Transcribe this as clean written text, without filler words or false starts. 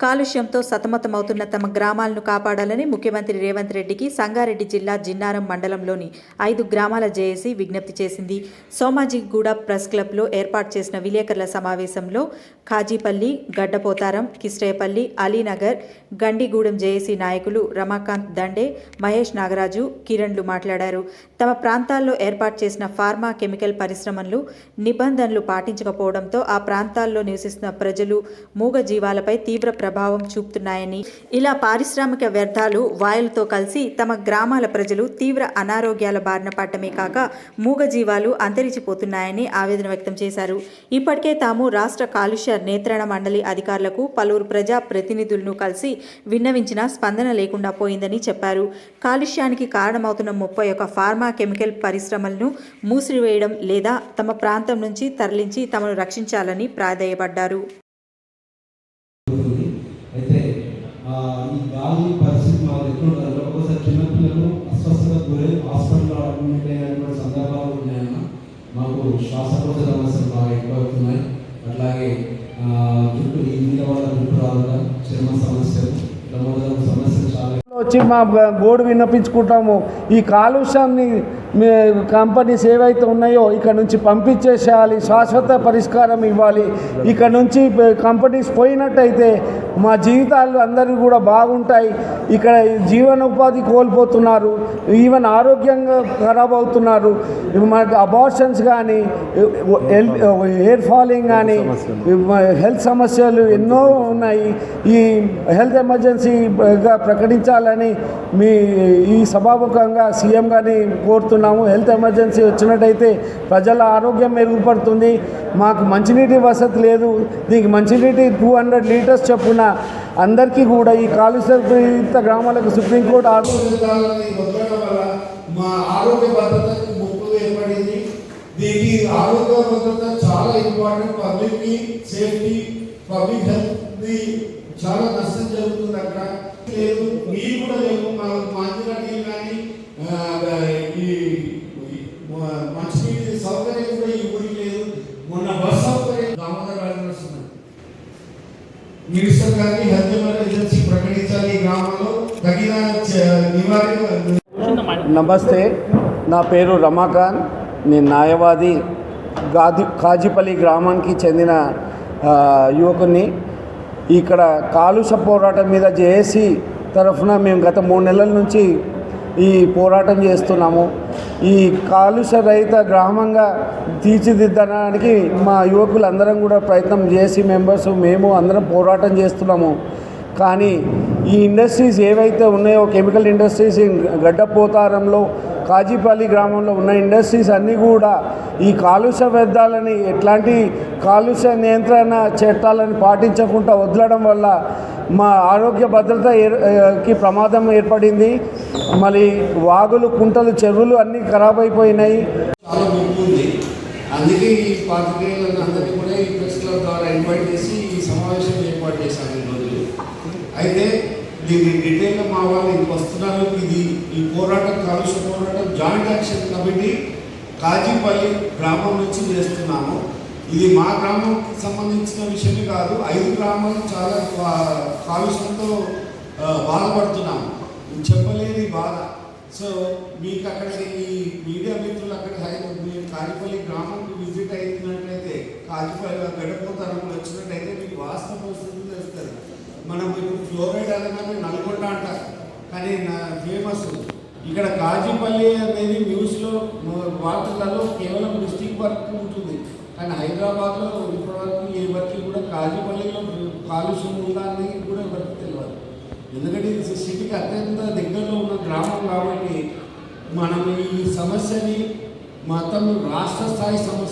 కాలుష్యంతో సతమతమవుతున్న తమ గ్రామాలను కాపాడాలని ముఖ్యమంత్రి రేవంత్ రెడ్డికి సంగారెడ్డి జిల్లా జిన్నారం మండలంలోని 5 గ్రామాల జేఏసీ విజ్ఞప్తి చేసింది. సోమాజిగూడ ప్రెస్ క్లబ్లో ఏర్పాటు చేసిన విలేకరుల సమావేశంలో ఖాజీపల్లి, గడ్డపోతారం, కిస్రేపల్లి, అలీనగర్, గండిగూడెం జేఏసీ నాయకులు రమాకాంత్ దండే, మహేష్ నాగరాజు, కిరణ్లు మాట్లాడారు. తమ ప్రాంతాల్లో ఏర్పాటు చేసిన ఫార్మా కెమికల్ పరిశ్రమలు నిబంధనలు పాటించకపోవడంతో ఆ ప్రాంతాల్లో నివసిస్తున్న ప్రజలు, మూగ జీవాలపై తీవ్ర ప్రభావం చూపుతున్నాయని, ఇలా పారిశ్రామిక వ్యర్థాలు వాయులతో కలిసి తమ గ్రామాల ప్రజలు తీవ్ర అనారోగ్యాల బారిన పడటమే కాక మూగజీవాలు అంతరించిపోతున్నాయని ఆవేదన వ్యక్తం చేశారు. ఇప్పటికే తాము రాష్ట్ర కాలుష్య నియంత్రణ మండలి అధికారులకు పలువురు ప్రజా ప్రతినిధులను కలిసి విన్నవించినా స్పందన లేకుండా పోయిందని చెప్పారు. కాలుష్యానికి కారణమవుతున్న 31 ఫార్మా కెమికల్ పరిశ్రమలను మూసివేయడం లేదా తమ ప్రాంతం నుంచి తరలించి తమను రక్షించాలని ప్రాధేయపడ్డారు. అయితే ఈ గాలి పరిస్థితి మా దగ్గర ఉండాలి. ఒకసారి చిన్నపిల్లలు అస్వస్థతకు గురై హాస్పిటల్లో అడ్మిట్ అయినటువంటి సందర్భాలు ఉన్నాయన్న. మాకు శ్వాసకోశ సమస్యలు బాగా ఎక్కువ అవుతున్నాయి. అట్లాగే జుట్టు ఈ నీళ్ళ వల్ల జుట్టు రావడం, చర్మ సమస్యలు, ఇట్లా మొదలైన సమస్యలు చాలా వచ్చి మా గోడు విన్నపించుకుంటాము. ఈ కాలుష్యాన్ని కంపెనీస్ ఏవైతే ఉన్నాయో ఇక్కడ నుంచి పంపించేసేయాలి, శాశ్వత పరిష్కారం ఇవ్వాలి. ఇక్కడ నుంచి కంపెనీస్ పోయినట్టయితే మా జీవితాలు అందరూ కూడా బాగుంటాయి. ఇక్కడ జీవనోపాధి కోల్పోతున్నారు, ఈవెన్ ఆరోగ్యంగా ఖరాబ్ అవుతున్నారు. మనకు అబార్షన్స్ కానీ, హెయిర్ ఫాలింగ్ కానీ, హెల్త్ సమస్యలు ఎన్నో ఉన్నాయి. ఈ హెల్త్ ఎమర్జెన్సీగా ప్రకటించాలని ఈ సభాముఖంగా సీఎం గారిని కోరుతున్నాము. హెల్త్ ఎమర్జెన్సీ వచ్చినట్టయితే ప్రజల ఆరోగ్యం మెరుగుపడుతుంది. మాకు మంచినీటి వసతి లేదు. దీనికి మంచినీటి 200 లీటర్స్ చొప్పున అందరికీ కూడా ఈ కాలుష్య గ్రామాలకు సుప్రీంకోర్టు మా ఆరోగ్య భద్రతకు ముప్పు ఏర్పడింది. దీనికి ఆరోగ్య భద్రత చాలా important. Public safety, public health చాలా నష్టం జరుగుతుంది. అక్కడ లేదు, నీళ్ళు కూడా లేవు. మంచిగా నీళ్ళు కానీ ఈ మంచినీటి సౌకర్యం కూడా ఈ ఊరికి లేదు. మొన్న బస్ సౌకర్యం దామోదర్ ఉన్నాయి. మినిస్టర్ గారిని హెల్త్ ఎమర్జెన్సీ ప్రకటించాలి. ఈ గ్రామంలో తగిన నివారణ. నమస్తే, నా పేరు రమాకాంత్. నేను న్యాయవాది, ఖాజీపల్లి గ్రామానికి చెందిన యువకుని. ఇక్కడ కాలుష్య పోరాటం మీద జేఏసీ తరఫున మేము గత 3 నెలల నుంచి ఈ పోరాటం చేస్తున్నాము. ఈ కాలుష్య రహిత గ్రామంగా తీర్చిదిద్దడానికి మా యువకులందరం కూడా ప్రయత్నం చేసి మెంబర్స్ మేము అందరం పోరాటం చేస్తున్నాము. కానీ ఈ ఇండస్ట్రీస్ ఏవైతే ఉన్నాయో, కెమికల్ ఇండస్ట్రీస్ గడ్డపోతారంలో, ఖాజీపల్లి గ్రామంలో ఉన్న ఇండస్ట్రీస్ అన్నీ కూడా ఈ కాలుష్య వ్యర్థాలని, ఎట్లాంటి కాలుష్య నియంత్రణ చట్టాలను పాటించకుండా వదలడం వల్ల మా ఆరోగ్య భద్రతకి ప్రమాదం ఏర్పడింది. మళ్ళీ వాగులు, కుంటలు, చెరువులు అన్నీ ఖరాబ్ అయిపోయినాయి. చాలా ముప్పు ఉంది. అందుకే ఈ పాత్రికేయులను అందరినీ కూడా ఈ ప్రెస్ క్లబ్ ద్వారా ఇన్వైట్ చేసి ఈ సమావేశం ఏర్పాటు చేశాను ఈ రోజు. అయితే దీన్ని డీటెయిల్గా మా వాళ్ళు ఇంటికి వస్తున్నారు. ఈ పోరాటం, కాలుష్య పోరాటం జాయింట్ యాక్షన్ కమిటీ ఖాజీపల్లి గ్రామం నుంచి చేస్తున్నాము. ఇది మా గ్రామంకి సంబంధించిన విషయమే కాదు, 5 గ్రామాలు చాలా కాలుష్యంతో బాధపడుతున్నాము. చెప్పలేని బాధ. సో మీకు అక్కడికి ఈ మీడియా మిత్రులు అక్కడ మీరు ఖాజీపల్లి గ్రామంకి విజిట్ అయినట్లయితే, ఖాజీపల్లి గడపోతారని వచ్చినట్టయితే మీకు వాస్తవ పరిస్థితులు తెలుస్తుంది. మనం ఇప్పుడు ఫ్లోరైడ్ అనగానే నల్గొండ అంటారు, కానీ ఫేమస్ ఇక్కడ ఖాజీపల్లి అనేది న్యూస్లో, వార్తలలో కేవలం డిస్ట్రిక్ట్ వర్క్ ఉంటుంది. కానీ హైదరాబాద్లో ఇప్పటివరకు ఏ వర్క్ కూడా ఖాజీపల్లిలో కాలుష్యం ఉందా అనేది కూడా ఎవరికి తెలియదు. ఎందుకంటే ఇది సిటీకి అత్యంత దగ్గరలో ఉన్న గ్రామం కాబట్టి మనం ఈ సమస్యని మొత్తం రాష్ట్ర స్థాయి సమస్య